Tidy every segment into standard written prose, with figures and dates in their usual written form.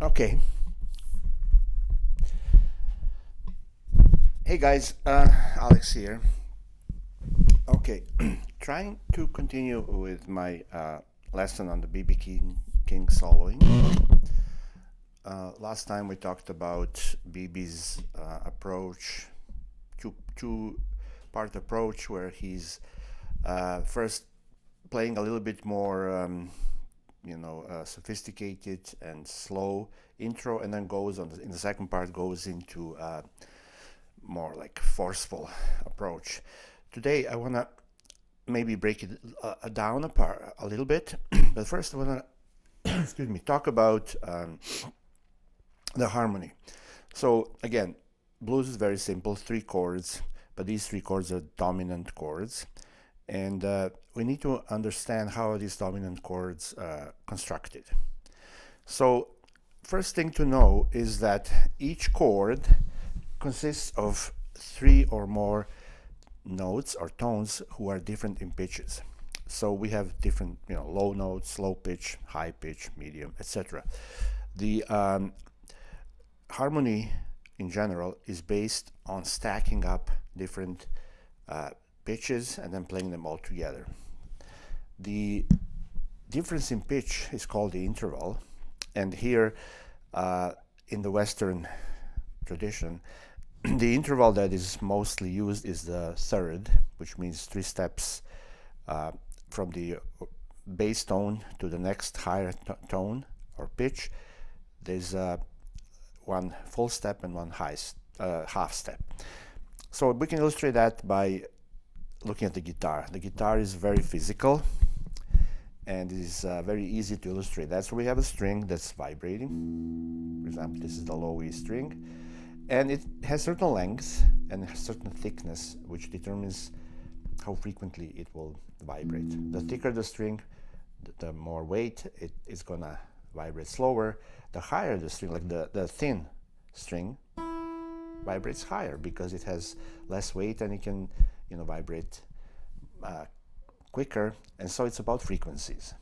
Okay. Hey guys, Alex here. Okay, trying to continue with my lesson on the B.B. King soloing. Last time we talked about B.B.'s approach, two-part approach, where he's first playing a little bit more sophisticated and slow intro, and then goes on in the second part goes into more like forceful approach. Today I want to maybe break it down apart a little bit, but first I want to excuse me, talk about the harmony. So again, blues is very simple, 3 chords, but these 3 chords are dominant chords. And we need to understand how these dominant chords constructed. So first thing to know is that each chord consists of 3 or more notes or tones who are different in pitches. So we have different, low notes, low pitch, high pitch, medium, etc. The harmony in general is based on stacking up different pitches and then playing them all together. The difference in pitch is called the interval, and here in the Western tradition, the interval that is mostly used is the third, which means 3 steps from the bass tone to the next higher tone or pitch. There's one full step and one half step. So we can illustrate that by looking at the guitar. The guitar is very physical and it is very easy to illustrate that. So we have a string that's vibrating. For example, this is the low E string, and it has certain length and a certain thickness, which determines how frequently it will vibrate. The thicker the string, the more weight, it is gonna vibrate slower. The higher the string, like the thin string, vibrates higher because it has less weight and it can vibrate quicker. And so it's about frequencies.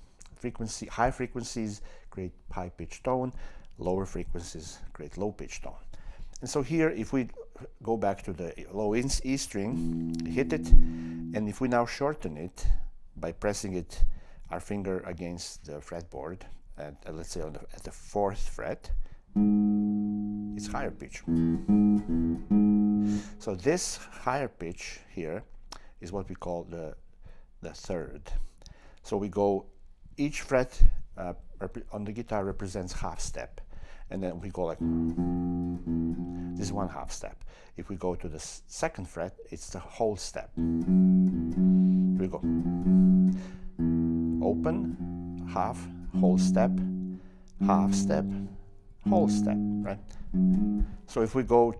High frequencies create high pitch tone, lower frequencies create low pitch tone. And so here, if we go back to the low E string, hit it, and if we now shorten it by pressing it, our finger against the fretboard, at let's say at the 4th fret, it's higher pitch. So this higher pitch here is what we call the third. So we go, each fret on the guitar represents half step, and then we go like, this is one half step. If we go to the 2nd fret, it's the whole step. We go open, half, whole step, half step, whole step, right? So if we go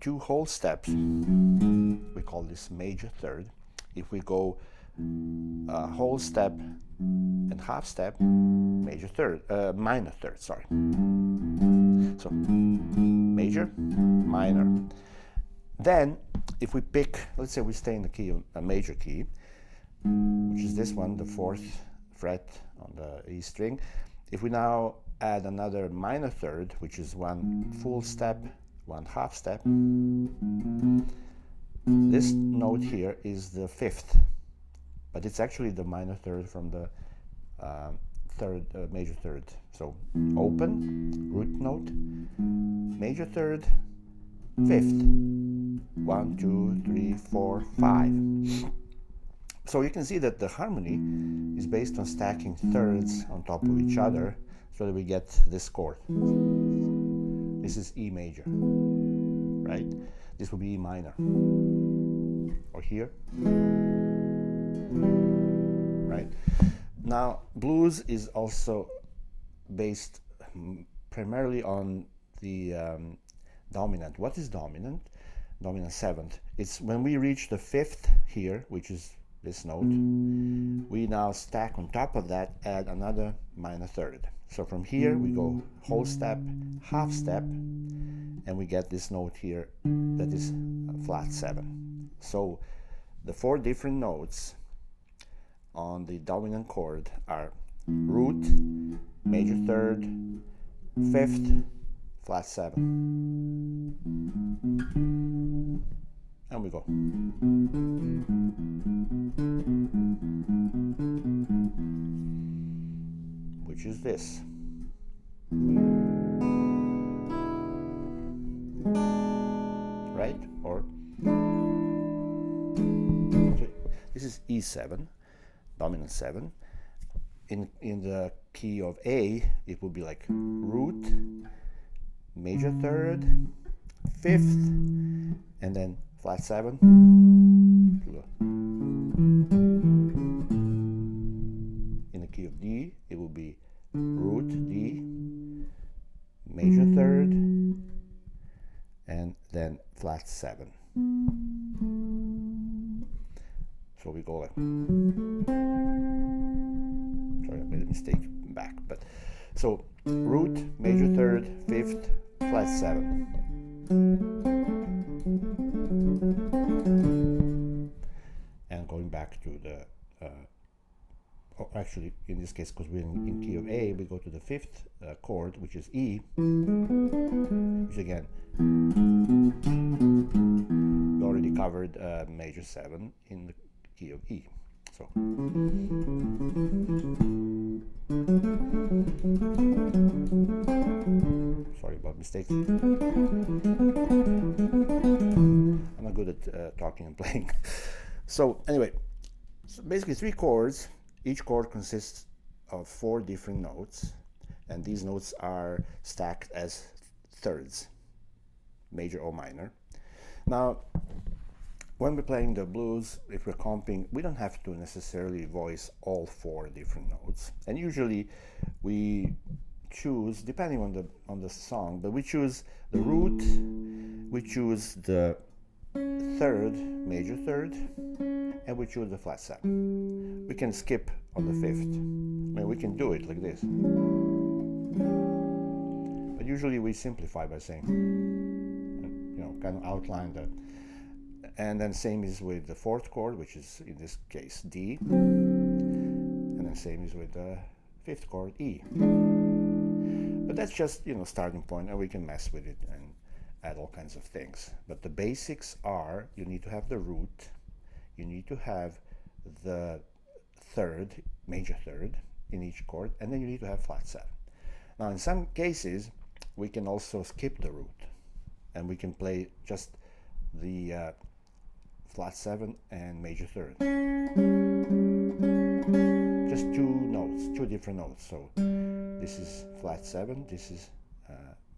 2 whole steps, we call this major third. If we go whole step and half step, minor third, sorry. So major, minor. Then if we pick, let's say we stay in the key, a major key, which is this one, the 4th fret on the E string. If we now add another minor third, which is 1 full step, 1 half step, this note here is the 5th, but it's actually the minor third from the major third. So open, root note, major third, 5th, 1, 2, 3, 4, 5. So you can see that the harmony is based on stacking thirds on top of each other so that we get this chord. This is E major, right? This will be E minor. Or here, right? Now, blues is also based primarily on the dominant. What is dominant? Dominant seventh. It's when we reach the fifth here, which is this note, we now stack on top of that, add another minor third. So from here we go whole step, half step, and we get this note here that is flat 7. So the 4 different notes on the dominant chord are root, major third, fifth, flat 7. And we go. Which is this. Right? Or this is E7, dominant 7. In the key of A, it would be like root, major third, fifth, and then flat 7. In the key of D, it will be root, D, major third, and then flat 7. So we go like, sorry, I made a mistake back, but so root, major third, fifth, flat 7. And going back to the actually in this case, because we're in key of A, we go to the fifth chord, which is E, which again we already covered major 7 in the key of E. So sorry about mistakes. I'm not good at talking and playing. So anyway, so basically 3 chords. Each chord consists of 4 different notes, and these notes are stacked as thirds, major or minor. Now, when we're playing the blues, if we're comping, we don't have to necessarily voice all 4 different notes. And usually we choose, depending on the song, but we choose the root, we choose the third, major third, and we choose the flat 7. We can skip on the fifth. I mean, we can do it like this. But usually we simplify by saying, you know, kind of outline the. And then same is with the 4th chord, which is in this case D. And then same is with the 5th chord, E. But that's just, you know, starting point, and we can mess with it and add all kinds of things. But the basics are, you need to have the root, you need to have the third, major third in each chord, and then you need to have flat 7. Now in some cases we can also skip the root and we can play just the flat 7 and major third. Just 2 notes, 2 different notes. So this is flat 7, this is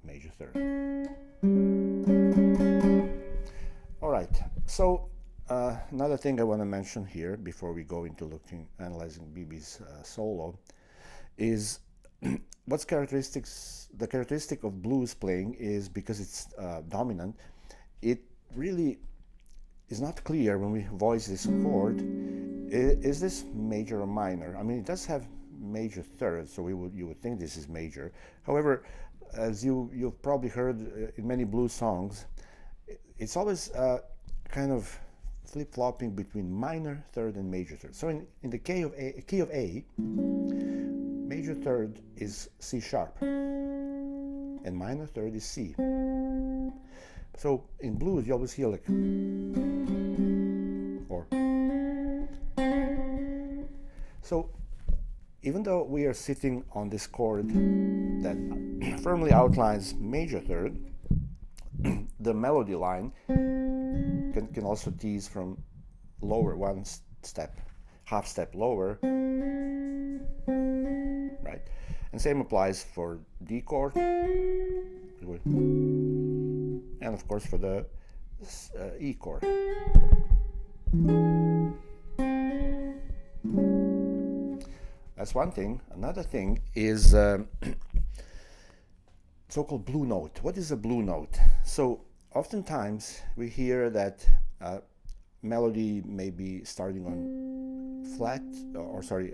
major third. All right, so another thing I want to mention here before we go into analyzing Bibi's solo is what's the characteristic of blues playing is, because it's dominant, it really is not clear when we voice this chord. Is this major or minor? I mean, it does have major thirds, so you would think this is major. However, as you've probably heard in many blues songs, it's always kind of flip-flopping between minor third and major third. So in the key of A, major third is C sharp, and minor third is C. So in blues, you always hear like, or. So even though we are sitting on this chord that firmly outlines major third, the melody line can also tease from lower, one step, half step lower, right? And same applies for D chord, and of course for the E chord. That's one thing. Another thing is so-called blue note. What is a blue note? So oftentimes we hear that melody may be starting on flat, or sorry,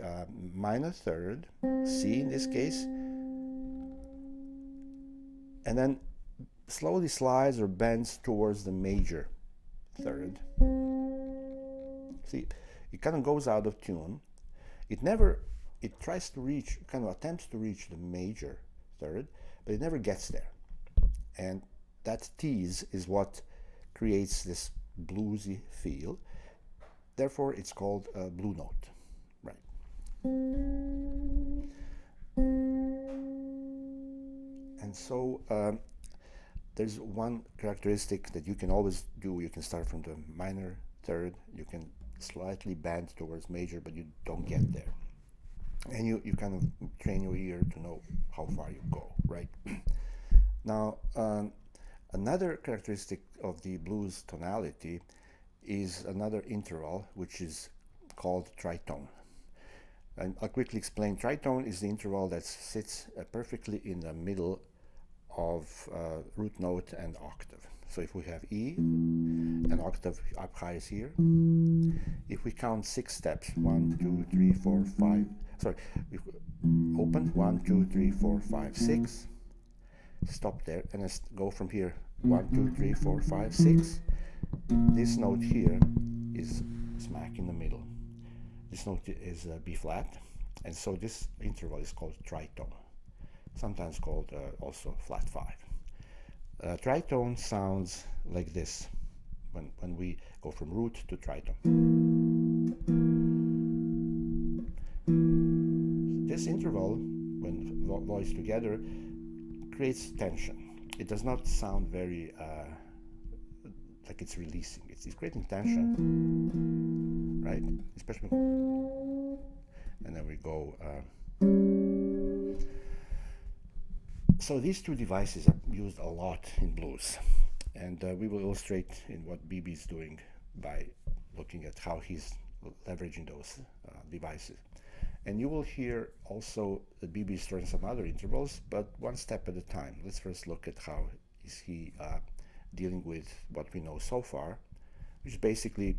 minor third, C in this case, and then slowly slides or bends towards the major third. See, it kind of goes out of tune. It tries to reach, kind of attempts to reach the major third, but it never gets there. And that tease is what creates this bluesy feel. Therefore, it's called a blue note, right? And so there's one characteristic that you can always do. You can start from the minor third, you can slightly bend towards major, but you don't get there. And you kind of train your ear to know how far you go, right? Now, another characteristic of the blues tonality is another interval, which is called tritone. And I'll quickly explain. Tritone is the interval that sits perfectly in the middle of root note and octave. So if we have E, an octave up high is here. If we count 6 steps, 1, 2, 3, 4, 5, sorry, open 1, 2, 3, 4, 5, 6, stop there, and let's go from here 1, 2, 3, 4, 5, 6. This note here is smack in the middle. This note is B flat, and so this interval is called tritone, sometimes called also flat 5. Tritone sounds like this when we go from root to tritone. This interval, when voiced together, creates tension. It does not sound very like it's releasing. It's creating tension, right? Especially, and then we go. So these two devices are used a lot in blues, and we will illustrate in what BB is doing by looking at how he's leveraging those devices. And you will hear also that BB is throwing some other intervals, but one step at a time. Let's first look at how is he dealing with what we know so far, which is basically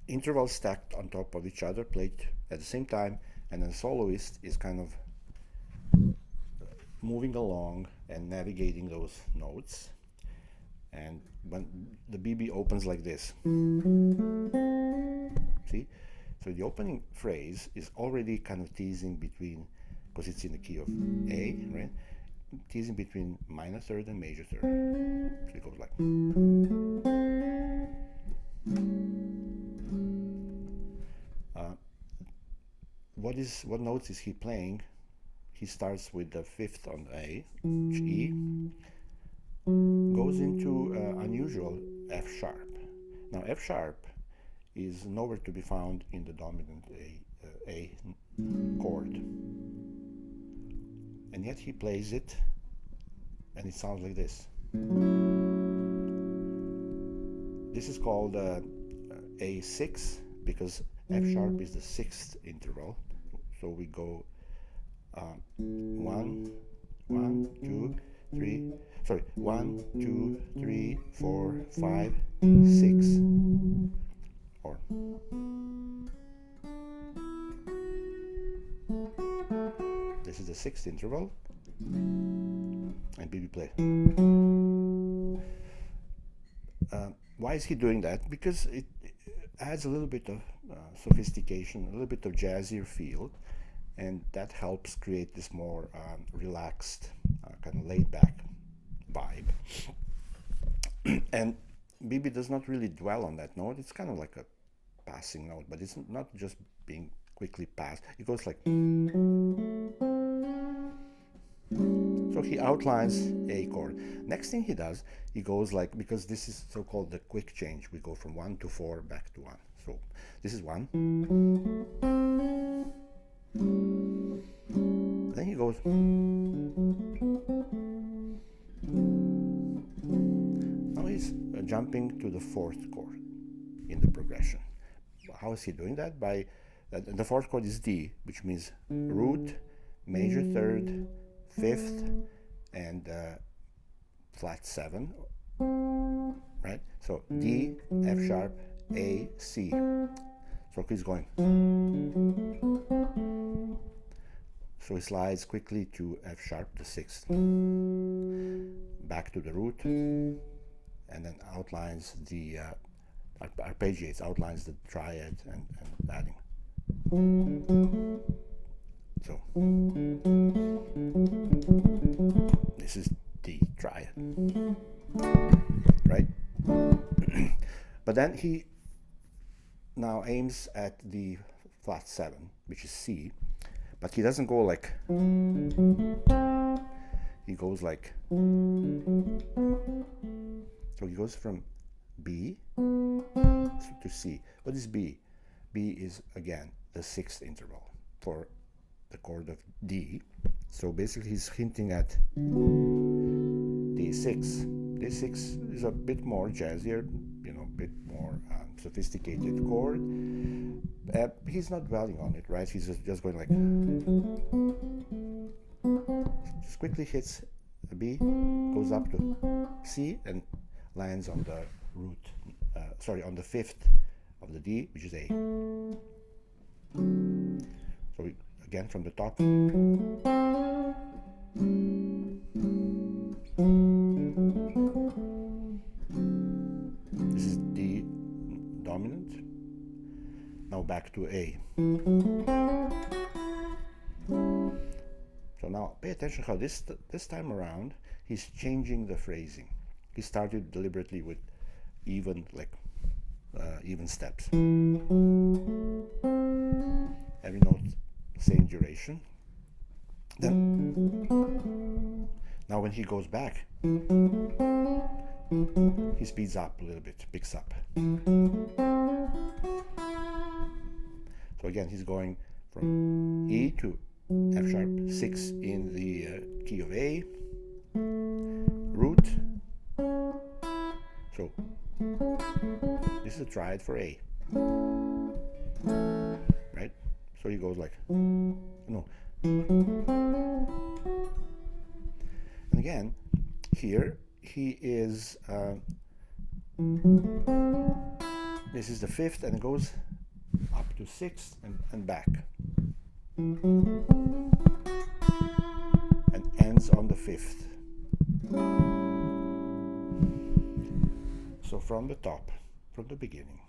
intervals stacked on top of each other, played at the same time, and then the soloist is kind of moving along and navigating those notes. And when the BB opens like this, see? So the opening phrase is already kind of teasing between, because it's in the key of A, right? Teasing between minor third and major third. So it goes like. What notes is he playing? He starts with the 5th on A, which E, goes into unusual F sharp. Now F sharp is nowhere to be found in the dominant A chord. And yet he plays it, and it sounds like this. This is called A6, because F sharp is the 6th interval. So we go 1, 1, 2, 3, sorry, 1, 2, 3, 4, 5, 6, or this is the 6th interval, and BB play. Why is he doing that? Because it adds a little bit of sophistication, a little bit of jazzier feel, and that helps create this more relaxed, kind of laid-back vibe. And BB does not really dwell on that note. It's kind of like a passing note, but it's not just being quickly passed. It goes like. So he outlines A chord. Next thing he does, he goes like, because this is so-called the quick change. We go from 1 to 4 back to 1. So this is 1. Then he goes. Now he's jumping to the 4th chord in the progression. How is he doing that? By the 4th chord is D, which means root, major third, fifth and flat 7, right? So D, F sharp, A, C. So he's going. So he slides quickly to F sharp, the 6th, back to the root, and then outlines the arpeggiates, outlines the triad and adding. So this is the triad, right? But then he now aims at the flat 7, which is C, but he doesn't go like, he goes like, so he goes from B to C. What is B? B is, again, the 6th interval for the chord of D. So basically he's hinting at D6. D6 is a bit more jazzier, you know, a bit more sophisticated chord. He's not dwelling on it, right? He's just going like, just quickly hits a B, goes up to C, and lands on the root, on the 5th of the D, which is A. So again from the top. This is D dominant. Now back to A. So now pay attention how this time around he's changing the phrasing. He started deliberately with even steps. Every note same duration. Then now when he goes back, he speeds up a little bit, picks up. So again, he's going from E to F sharp 6 in the key of A, root. So this is a triad for A, right? So he goes like, no. And again, here he is, this is the 5th, and it goes up to 6th and back. And ends on the 5th. So from the top, from the beginning.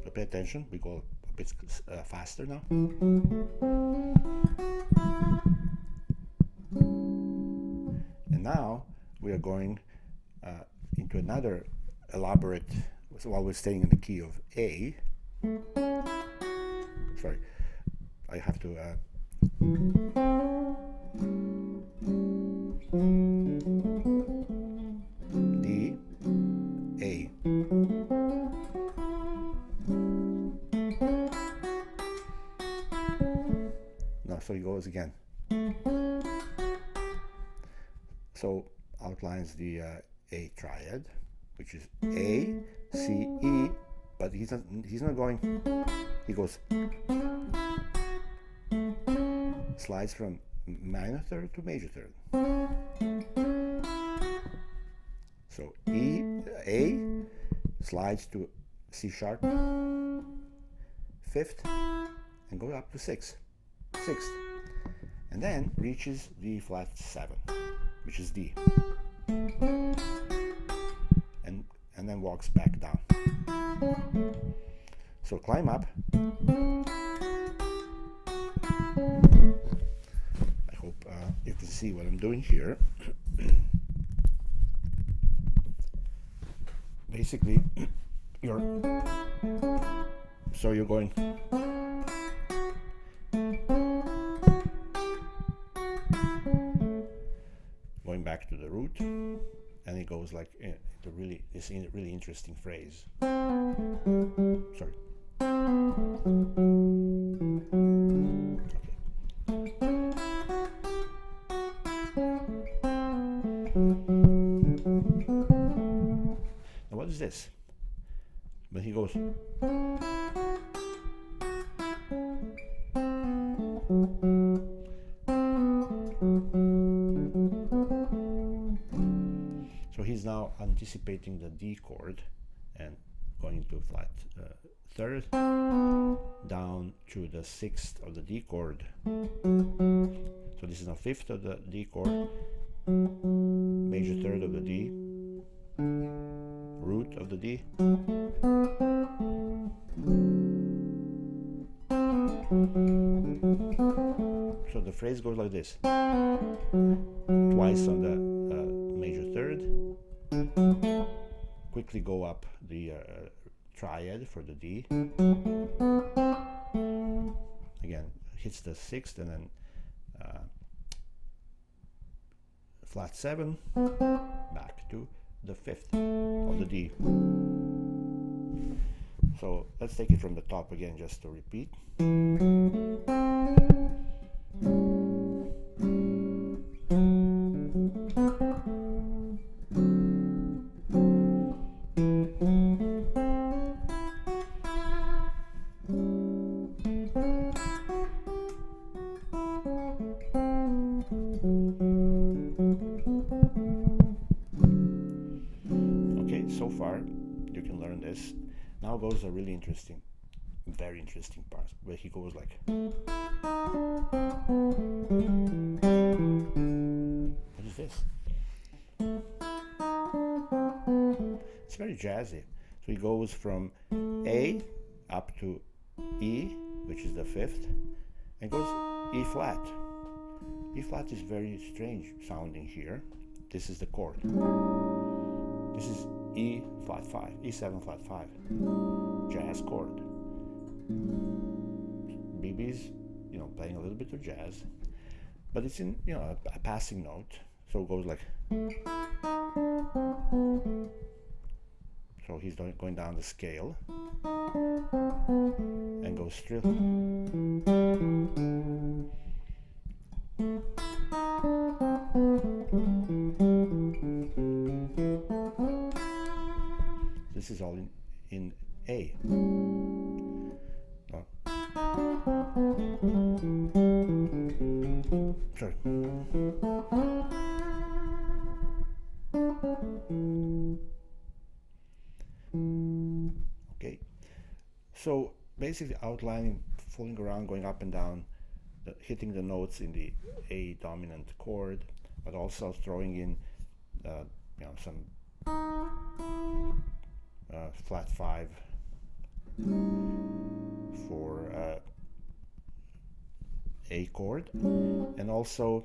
So pay attention, we go a bit faster now. And now we are going into another elaborate, so while we're staying in the key of A. Sorry, I have to D, A. Now, so he goes again. So outlines the A triad, which is A, C, E, but he's not going, he goes, slides from minor third to major third. So A slides to C sharp, 5th, and goes up to 6th, and then reaches the flat 7, which is D, and then walks back down. So climb up. I hope you can see what I'm doing here. Basically, you're going back to the root, and it goes like into this really interesting phrase. Sorry. Okay. Now what is this? When he goes, so he's now anticipating the D chord and going into flat third, down to the sixth of the D chord. So this is now fifth of the D chord, major third of the D, root of the D, so the phrase goes like this: twice on the major third, quickly go up the triad for the D, again hits the sixth and then flat 7, back to the fifth of the D. So let's take it from the top again just to repeat. Okay, so far you can learn this. Now goes a really interesting, very interesting part where he goes like. What is this? It's very jazzy. So he goes from A up to E, which is the fifth, and goes E flat. E flat is very strange sounding here. This is the chord. This is E flat 5, E7 flat 5, jazz chord. BB's, playing a little bit of jazz, but it's in, a passing note, so it goes like. So he's going down the scale and goes through. This is all in A. Oh. Sorry. Okay. So basically outlining, fooling around, going up and down, hitting the notes in the A dominant chord, but also throwing in some flat 5 for A chord, and also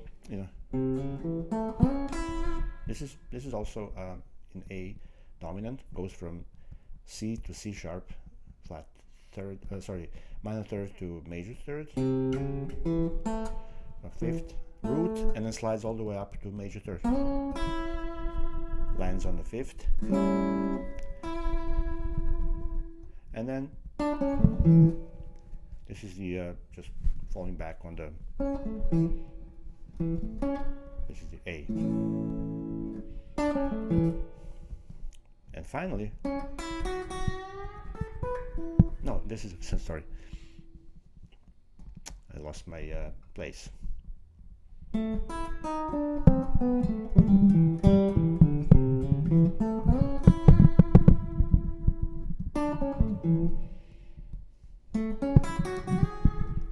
this is also in A dominant, goes from C to C sharp, flat third, minor third to major third, fifth, root, and then slides all the way up to major third. Lands on the fifth, and then this is the just falling back on the. This is the A, and finally, no, this is sorry. I lost my place.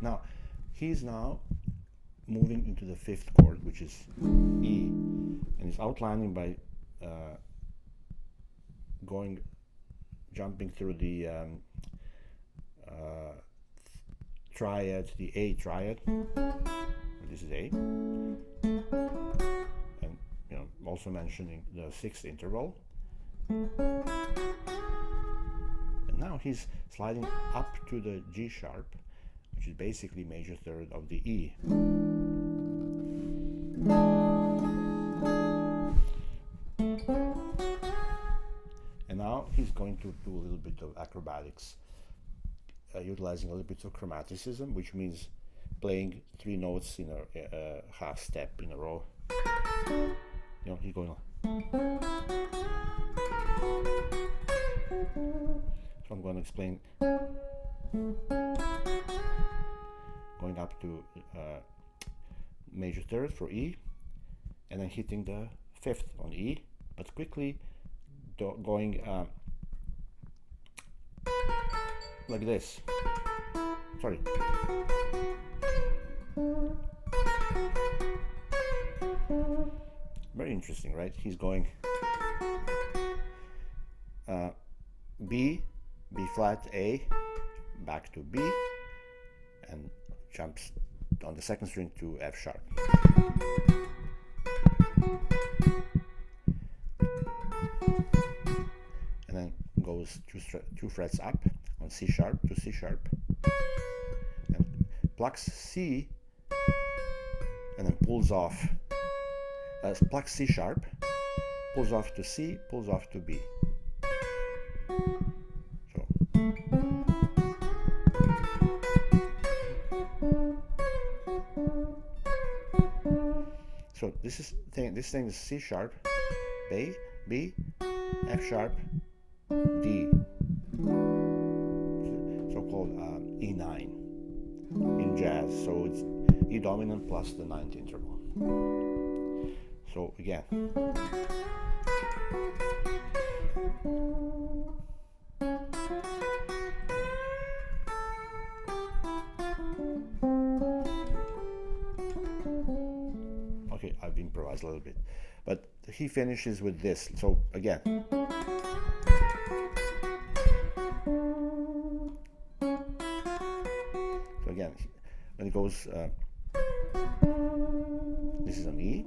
Now, he's now moving into the fifth chord, which is E, and he's outlining by jumping through the triad, the A triad. This is A, and also mentioning the sixth interval. And now he's sliding up to the G sharp, which is basically major third of the E. And now he's going to do a little bit of acrobatics, utilizing a little bit of chromaticism, which means playing 3 notes in a half step in a row. You know, he's going on. So I'm going to explain. Going up to major third for E, and then hitting the fifth on E, but quickly going like this. Sorry. Very interesting, right? He's going B, B flat, A, back to B, and jumps on the second string to F sharp. And then goes two frets up on C sharp to C sharp, and plucks C, and then pulls off, plucks C sharp, pulls off to C, pulls off to B. So this thing is C sharp, B, F sharp, D, so-called E9 in jazz. So it's E dominant plus the ninth interval. So again. Okay, I've improvised a little bit, but he finishes with this. So again. So again, when it goes, this is an E,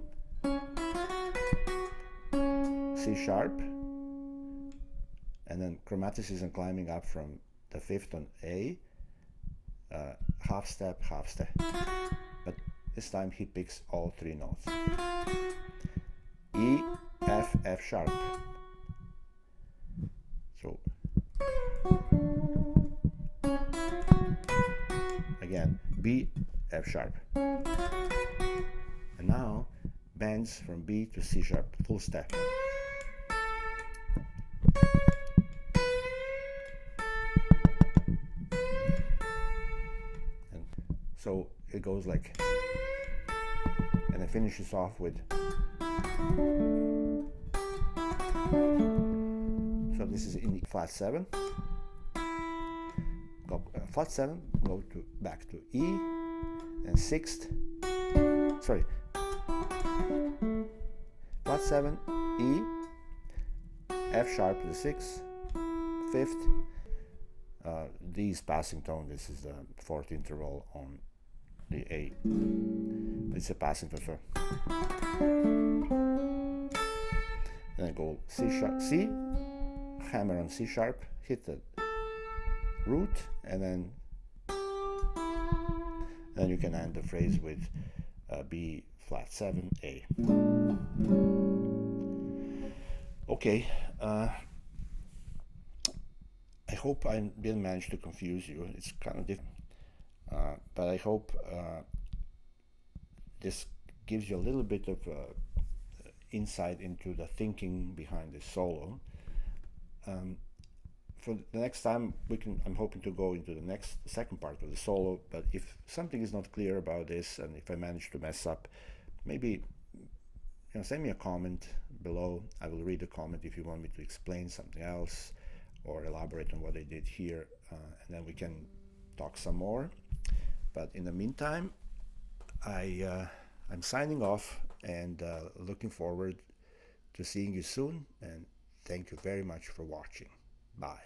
C sharp, and then chromaticism climbing up from the fifth on A, half step, but this time he picks all three notes. E, F, F sharp. So again, B, F sharp. And now bends from B to C sharp, full step. And so it goes like, and it finishes off with. So this is in flat 7. Go flat 7, go to back to E, and sixth. Sorry. Flat 7, E, F sharp to the 6th, 5th. D is passing tone. This is the fourth interval on the A. It's a passing tone. So. Then I go C sharp, C, hammer on C sharp, hit the root, and then you can end the phrase with B flat 7, A. Okay, I hope I didn't manage to confuse you. It's kind of different, but I hope this gives you a little bit of insight into the thinking behind this solo. For the next time, I'm hoping to go into the second part of the solo, but if something is not clear about this, and if I manage to mess up, maybe send me a comment below. I will read the comment if you want me to explain something else or elaborate on what I did here, and then we can talk some more. But in the meantime, I'm signing off, and looking forward to seeing you soon, and thank you very much for watching. Bye.